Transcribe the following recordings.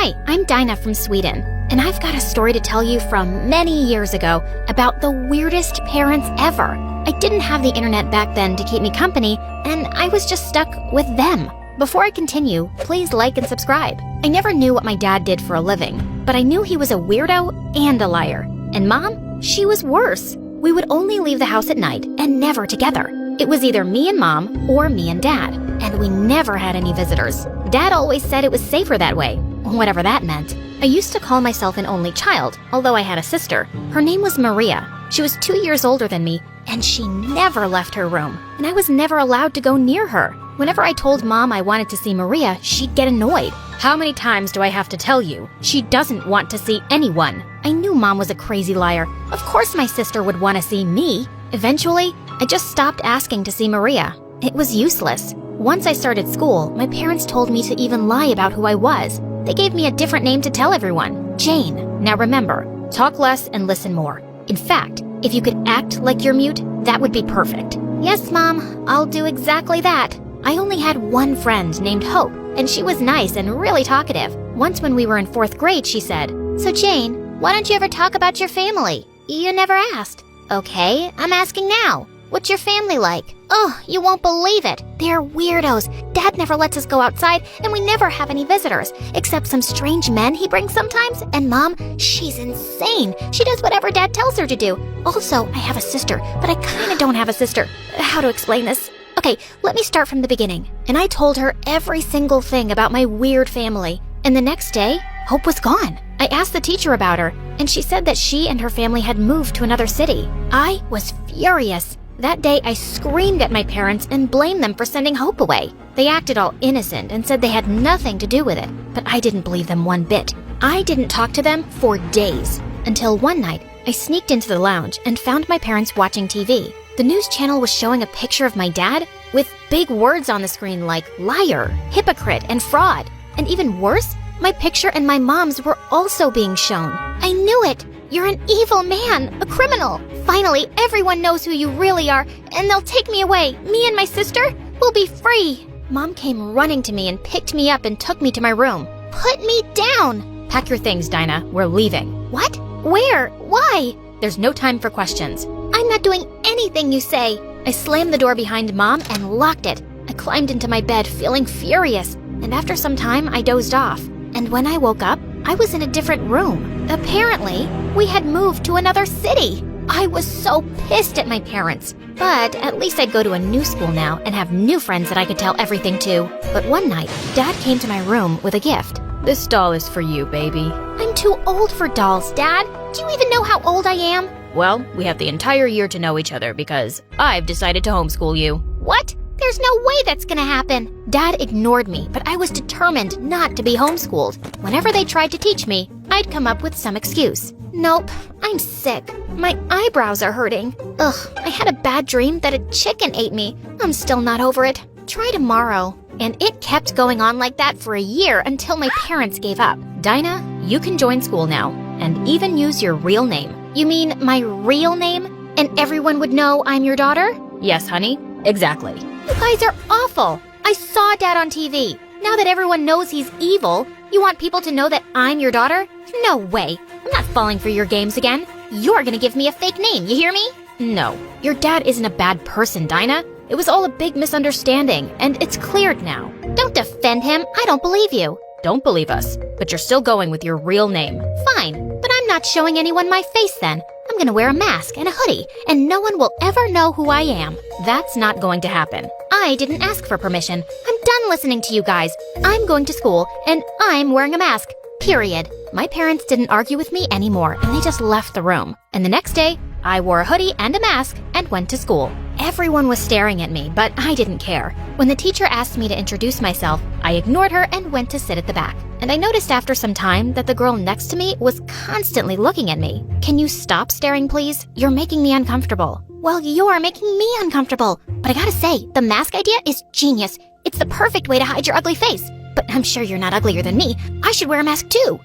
Hi, I'm Dinah from Sweden, and I've got a story to tell you from many years ago about the weirdest parents ever. I didn't have the internet back then to keep me company, and I was just stuck with them. Before I continue, please like and subscribe. I never knew what my dad did for a living, but I knew he was a weirdo and a liar. And Mom, she was worse. We would only leave the house at night and never together. It was either me and Mom or me and Dad, and we never had any visitors. Dad always said it was safer that way, whatever that meant. I used to call myself an only child, although I had a sister. Her name was Maria. She was 2 years older than me, and she never left her room, and I was never allowed to go near her. Whenever I told Mom I wanted to see Maria, she'd get annoyed. How many times do I have to tell you? She doesn't want to see anyone. I knew Mom was a crazy liar. Of course my sister would want to see me. Eventually, I just stopped asking to see Maria. It was useless. Once I started school, my parents told me to even lie about who I was. They gave me a different name to tell everyone, Jane. Now remember, talk less and listen more. In fact, if you could act like you're mute, that would be perfect. Yes, Mom, I'll do exactly that. I only had one friend named Hope, and she was nice and really talkative. Once when we were in 4th grade, she said, "So Jane, why don't you ever talk about your family? You never asked." "Okay, I'm asking now. What's your family like?" "Oh, you won't believe it. They're weirdos. Dad never lets us go outside, and we never have any visitors, except some strange men he brings sometimes. And Mom, she's insane. She does whatever Dad tells her to do. Also, I have a sister, but I kinda don't have a sister. How to explain this? Okay, let me start from the beginning." And I told her every single thing about my weird family. And the next day, Hope was gone. I asked the teacher about her, and she said that she and her family had moved to another city. I was furious. That day, I screamed at my parents and blamed them for sending Hope away. They acted all innocent and said they had nothing to do with it, but I didn't believe them one bit. I didn't talk to them for days, until one night, I sneaked into the lounge and found my parents watching TV. The news channel was showing a picture of my dad with big words on the screen like liar, hypocrite, and fraud. And even worse, my picture and my mom's were also being shown. I knew it! You're an evil man, a criminal. Finally, everyone knows who you really are, and they'll take me away. Me and my sister will be free. Mom came running to me and picked me up and took me to my room. Put me down! Pack your things, Dinah. We're leaving. What? Where? Why? There's no time for questions. I'm not doing anything you say. I slammed the door behind Mom and locked it. I climbed into my bed feeling furious, and after some time, I dozed off. And when I woke up, I was in a different room. Apparently, we had moved to another city. I was so pissed at my parents. But at least I'd go to a new school now and have new friends that I could tell everything to. But one night, Dad came to my room with a gift. "This doll is for you, baby." I'm too old for dolls, Dad. Do you even know how old I am? "Well, we have the entire year to know each other because I've decided to homeschool you." "What? There's no way that's gonna happen." Dad ignored me, but I was determined not to be homeschooled. Whenever they tried to teach me, I'd come up with some excuse. "Nope, I'm sick. My eyebrows are hurting. Ugh, I had a bad dream that a chicken ate me. I'm still not over it. Try tomorrow." And it kept going on like that for a year until my parents gave up. "Dinah, you can join school now, and even use your real name." "You mean my real name? And everyone would know I'm your daughter?" "Yes, honey, exactly." You guys are awful. I saw Dad on TV. Now that everyone knows he's evil, you want people to know that I'm your daughter? No way. I'm not falling for your games again. You're gonna give me a fake name, you hear me? No, your dad isn't a bad person, Dinah. It was all a big misunderstanding, and it's cleared now. Don't defend him. I don't believe you. Don't believe us, but you're still going with your real name. Fine, but I'm not showing anyone my face then. I'm gonna wear a mask and a hoodie, and no one will ever know who I am. That's not going to happen. I didn't ask for permission. I'm done listening to you guys. I'm going to school, and I'm wearing a mask. Period. My parents didn't argue with me anymore, and they just left the room. And the next day, I wore a hoodie and a mask and went to school. Everyone was staring at me, but I didn't care. When the teacher asked me to introduce myself, I ignored her and went to sit at the back. And I noticed after some time that the girl next to me was constantly looking at me. "Can you stop staring, please? You're making me uncomfortable." "Well, you're making me uncomfortable. But I gotta say, the mask idea is genius. It's the perfect way to hide your ugly face. But I'm sure you're not uglier than me. I should wear a mask too."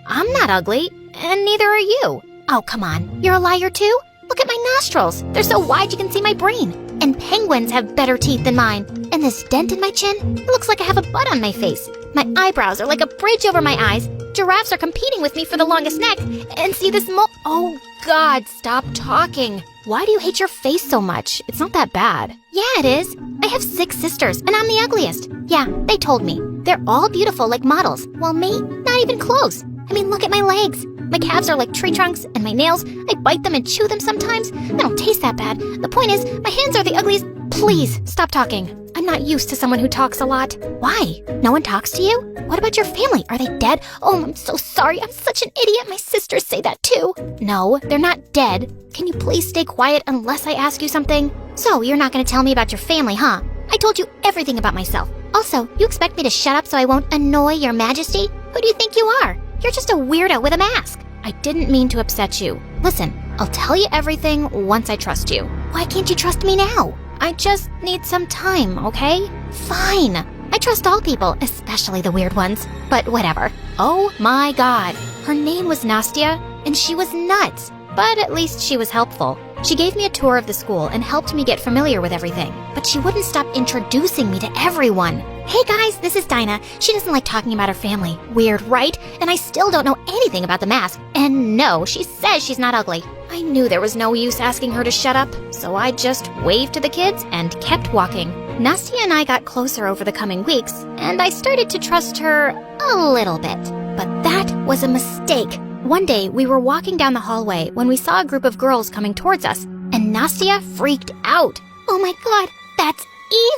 I'm not ugly, and neither are you." "Oh, come on. You're a liar too? Look at my nostrils. They're so wide you can see my brain. And penguins have better teeth than mine. And this dent in my chin, it looks like I have a butt on my face. My eyebrows are like a bridge over my eyes. Giraffes are competing with me for the longest neck. And see this Oh, God, stop talking. Why do you hate your face so much? It's not that bad. Yeah, it is. I have 6 sisters, and I'm the ugliest. Yeah, they told me. They're all beautiful like models, while me, not even close. I mean, look at my legs. My calves are like tree trunks, and my nails, I bite them and chew them sometimes. They don't taste that bad. The point is, my hands are the ugliest. Please, stop talking. I'm not used to someone who talks a lot. Why? No one talks to you? What about your family? Are they dead? Oh, I'm so sorry. I'm such an idiot. My sisters say that too. No, they're not dead. Can you please stay quiet unless I ask you something? So, you're not going to tell me about your family, huh? I told you everything about myself. Also, you expect me to shut up so I won't annoy your majesty? Who do you think you are? You're just a weirdo with a mask. I didn't mean to upset you. Listen, I'll tell you everything once I trust you. Why can't you trust me now? I just need some time, okay? Fine. I trust all people, especially the weird ones. But whatever. Oh my God. Her name was Nastya, and she was nuts. But at least she was helpful. She gave me a tour of the school and helped me get familiar with everything. But she wouldn't stop introducing me to everyone. Hey guys, this is Dinah. She doesn't like talking about her family. Weird, right? And I still don't know anything about the mask. And no, she says she's not ugly. I knew there was no use asking her to shut up, so I just waved to the kids and kept walking. Nastya and I got closer over the coming weeks, and I started to trust her a little bit. But that was a mistake. One day, we were walking down the hallway when we saw a group of girls coming towards us, and Nastya freaked out. Oh my God, that's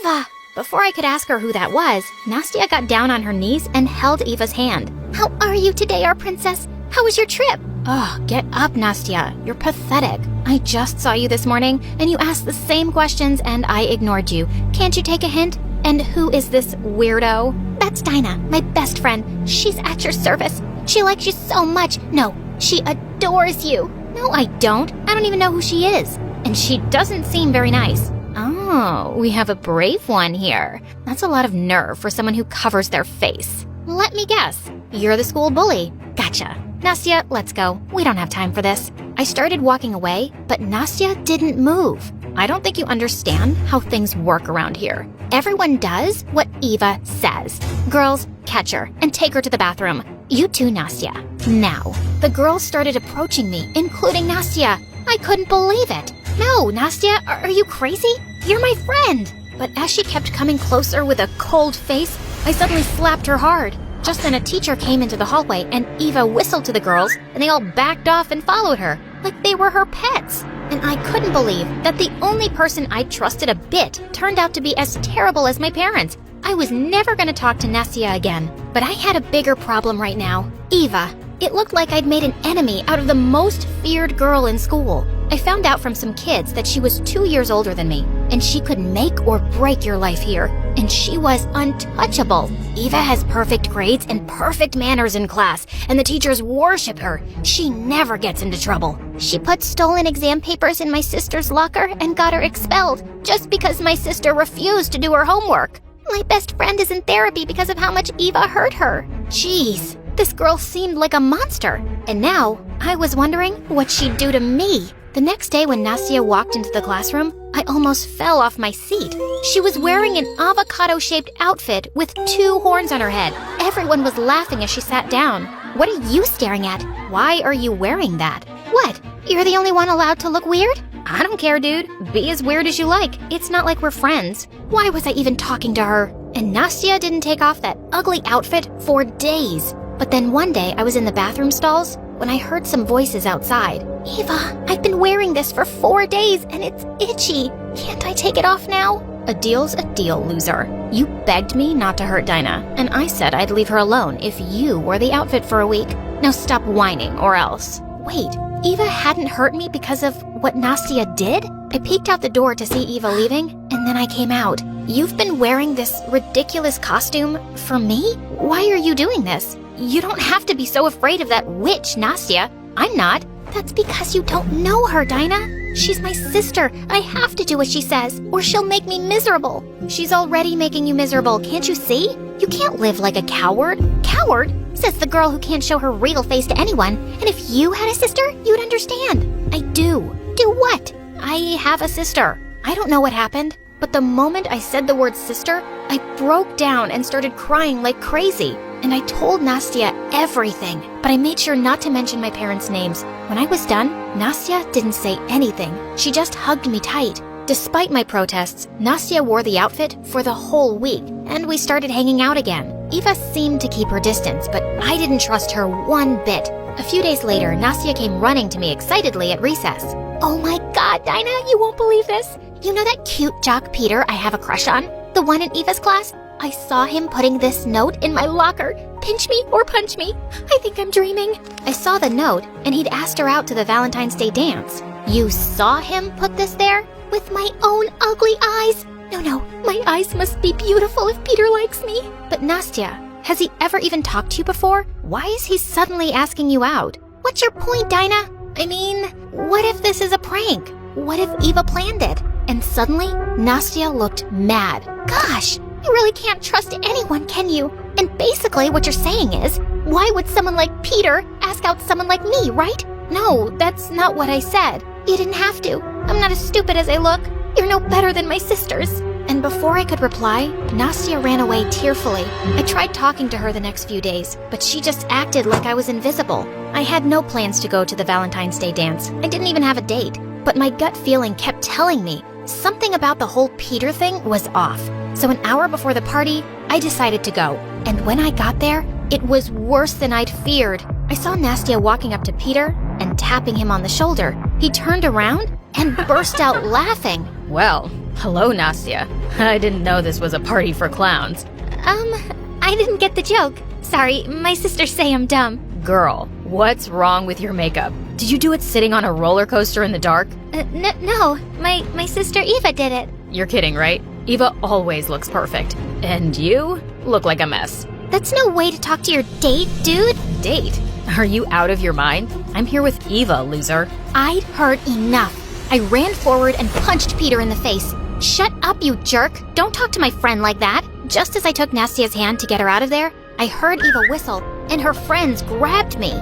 Eva! Before I could ask her who that was, Nastya got down on her knees and held Eva's hand. How are you today, our princess? How was your trip? Oh, get up, Nastya. You're pathetic. I just saw you this morning, and you asked the same questions, and I ignored you. Can't you take a hint? And who is this weirdo? That's Dinah, my best friend. She's at your service. She likes you so much. No, she adores you. No, I don't. I don't even know who she is. And she doesn't seem very nice. Oh, we have a brave one here. That's a lot of nerve for someone who covers their face. Let me guess. You're the school bully. Gotcha. Nastya, let's go. We don't have time for this. I started walking away, but Nastya didn't move. I don't think you understand how things work around here. Everyone does what Eva says. Girls, catch her and take her to the bathroom. You too, Nastya. Now, the girls started approaching me, including Nastya. I couldn't believe it. No, Nastya, are you crazy? You're my friend. But as she kept coming closer with a cold face, I suddenly slapped her hard. Just then a teacher came into the hallway and Eva whistled to the girls and they all backed off and followed her, like they were her pets. And I couldn't believe that the only person I trusted a bit turned out to be as terrible as my parents. I was never going to talk to Nastya again. But I had a bigger problem right now. Eva. It looked like I'd made an enemy out of the most feared girl in school. I found out from some kids that she was 2 years older than me, and she could make or break your life here. And she was untouchable. Eva has perfect grades and perfect manners in class, and the teachers worship her. She never gets into trouble. She put stolen exam papers in my sister's locker and got her expelled, just because my sister refused to do her homework. My best friend is in therapy because of how much Eva hurt her. Jeez, this girl seemed like a monster. And now, I was wondering what she'd do to me. The next day when Nastya walked into the classroom, I almost fell off my seat. She was wearing an avocado-shaped outfit with 2 horns on her head. Everyone was laughing as she sat down. What are you staring at? Why are you wearing that? What? You're the only one allowed to look weird? I don't care, dude. Be as weird as you like. It's not like we're friends. Why was I even talking to her? And Nastya didn't take off that ugly outfit for days. But then one day I was in the bathroom stalls when I heard some voices outside. Eva, I've been wearing this for 4 days and it's itchy. Can't I take it off now? A deal's a deal, loser. You begged me not to hurt Dinah, and I said I'd leave her alone if you wore the outfit for a week. Now stop whining or else. Wait, Eva hadn't hurt me because of what Nastya did? I peeked out the door to see Eva leaving, and then I came out. You've been wearing this ridiculous costume for me? Why are you doing this? You don't have to be so afraid of that witch, Nastya. I'm not. That's because you don't know her, Dinah. She's my sister. I have to do what she says, or she'll make me miserable. She's already making you miserable, can't you see? You can't live like a coward. Coward? Says the girl who can't show her real face to anyone. And if you had a sister, you'd understand. I do. Do what? I have a sister. I don't know what happened, but the moment I said the word sister, I broke down and started crying like crazy. And I told Nastya everything, but I made sure not to mention my parents' names. When I was done, Nastya didn't say anything. She just hugged me tight. Despite my protests, Nastya wore the outfit for the whole week, and we started hanging out again. Eva seemed to keep her distance, but I didn't trust her one bit. A few days later, Nastya came running to me excitedly at recess. "Oh my God, Dinah, you won't believe this. You know that cute jock Peter I have a crush on? The one in Eva's class? I saw him putting this note in my locker. Pinch me or punch me. I think I'm dreaming." I saw the note, and he'd asked her out to the Valentine's Day dance. "You saw him put this there?" "With my own ugly eyes. No, my eyes must be beautiful if Peter likes me." "But Nastya, has he ever even talked to you before? Why is he suddenly asking you out?" "What's your point, Dinah? I mean, what if this is a prank? What if Eva planned it?" And suddenly, Nastya looked mad. "Gosh, you really can't trust anyone, can you? And basically what you're saying is, why would someone like Peter ask out someone like me, right?" "No, that's not what I said." "You didn't have to. I'm not as stupid as I look. You're no better than my sisters." And before I could reply, Nastya ran away tearfully. I tried talking to her the next few days, but she just acted like I was invisible. I had no plans to go to the Valentine's Day dance. I didn't even have a date. But my gut feeling kept telling me something about the whole Peter thing was off. So an hour before the party, I decided to go. And when I got there, it was worse than I'd feared. I saw Nastya walking up to Peter and tapping him on the shoulder. He turned around and burst out laughing. "Well, hello, Nastya. I didn't know this was a party for clowns." I didn't get the joke. Sorry, my sisters say I'm dumb." "Girl, what's wrong with your makeup? Did you do it sitting on a roller coaster in the dark?" No, my sister Eva did it." You're kidding, right? Eva always looks perfect. And you look like a mess." "That's no way to talk to your date, dude." "Date? Are you out of your mind? I'm here with Eva, loser." I'd heard enough. I ran forward and punched Peter in the face. "Shut up, you jerk. Don't talk to my friend like that." Just as I took Nastya's hand to get her out of there, I heard Eva whistle, and her friends grabbed me.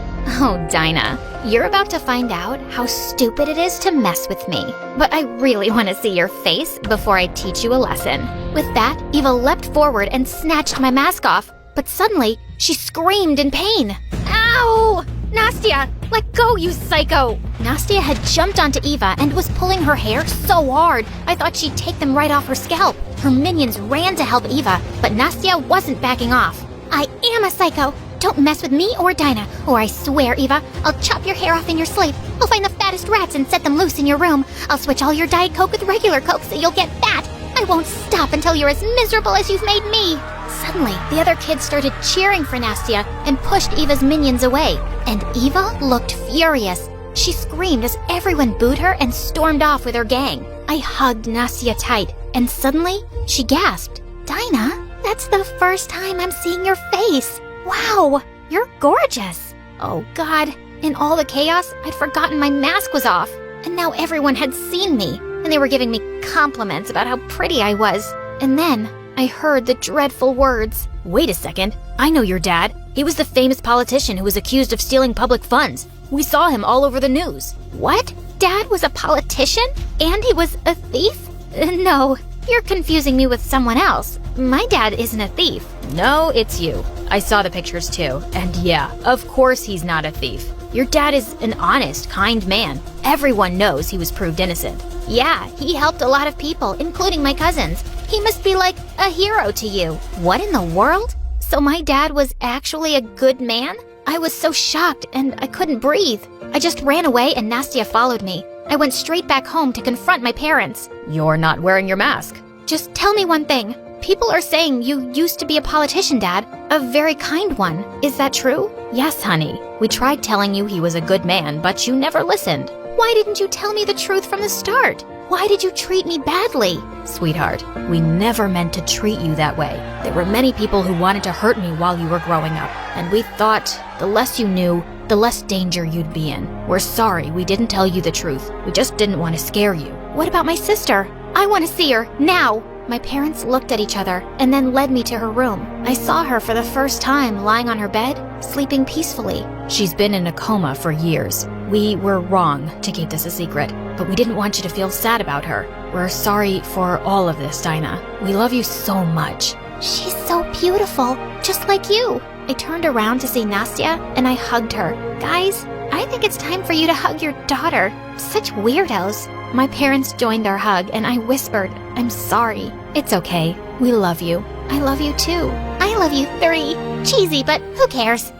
"Oh, Dinah, you're about to find out how stupid it is to mess with me. But I really want to see your face before I teach you a lesson." With that, Eva leapt forward and snatched my mask off. But suddenly, she screamed in pain. "Ow! Nastya, let go, you psycho!" Nastya had jumped onto Eva and was pulling her hair so hard, I thought she'd take them right off her scalp. Her minions ran to help Eva, but Nastya wasn't backing off. "I am a psycho. Don't mess with me or Dinah, or I swear, Eva, I'll chop your hair off in your sleep. I'll find the fattest rats and set them loose in your room. I'll switch all your Diet Coke with regular Coke so you'll get fat. I won't stop until you're as miserable as you've made me." Suddenly, the other kids started cheering for Nastya and pushed Eva's minions away. And Eva looked furious. She screamed as everyone booed her and stormed off with her gang. I hugged Nastya tight, and suddenly, she gasped. "Dinah, that's the first time I'm seeing your face. Wow, you're gorgeous." Oh God, in all the chaos, I'd forgotten my mask was off. And now everyone had seen me, and they were giving me compliments about how pretty I was. And then I heard the dreadful words. "Wait a second. I know your dad. He was the famous politician who was accused of stealing public funds. We saw him all over the news." "What? Dad was a politician? And he was a thief? No, you're confusing me with someone else. My dad isn't a thief." "No, it's you. I saw the pictures too. And yeah, of course he's not a thief. Your dad is an honest, kind man. Everyone knows he was proved innocent." "Yeah, he helped a lot of people, including my cousins. He must be like a hero to you." What in the world? So my dad was actually a good man? I was so shocked and I couldn't breathe. I just ran away and Nastya followed me. I went straight back home to confront my parents. "You're not wearing your mask." "Just tell me one thing. People are saying you used to be a politician, Dad. A very kind one. Is that true?" "Yes, honey. We tried telling you he was a good man, but you never listened." "Why didn't you tell me the truth from the start? Why did you treat me badly?" "Sweetheart, we never meant to treat you that way. There were many people who wanted to hurt me while you were growing up, and we thought the less you knew, the less danger you'd be in. We're sorry we didn't tell you the truth. We just didn't want to scare you." "What about my sister? I want to see her, now!" My parents looked at each other and then led me to her room. I saw her for the first time lying on her bed, sleeping peacefully. "She's been in a coma for years. We were wrong to keep this a secret, but we didn't want you to feel sad about her. We're sorry for all of this, Dinah. We love you so much. She's so beautiful, just like you. I turned around to see Nastya, and I hugged her. Guys, I think it's time for you to hug your daughter. Such weirdos. My parents joined our hug, and I whispered, I'm sorry. It's okay. We love you. I love you too. I love you 3. Cheesy, but who cares?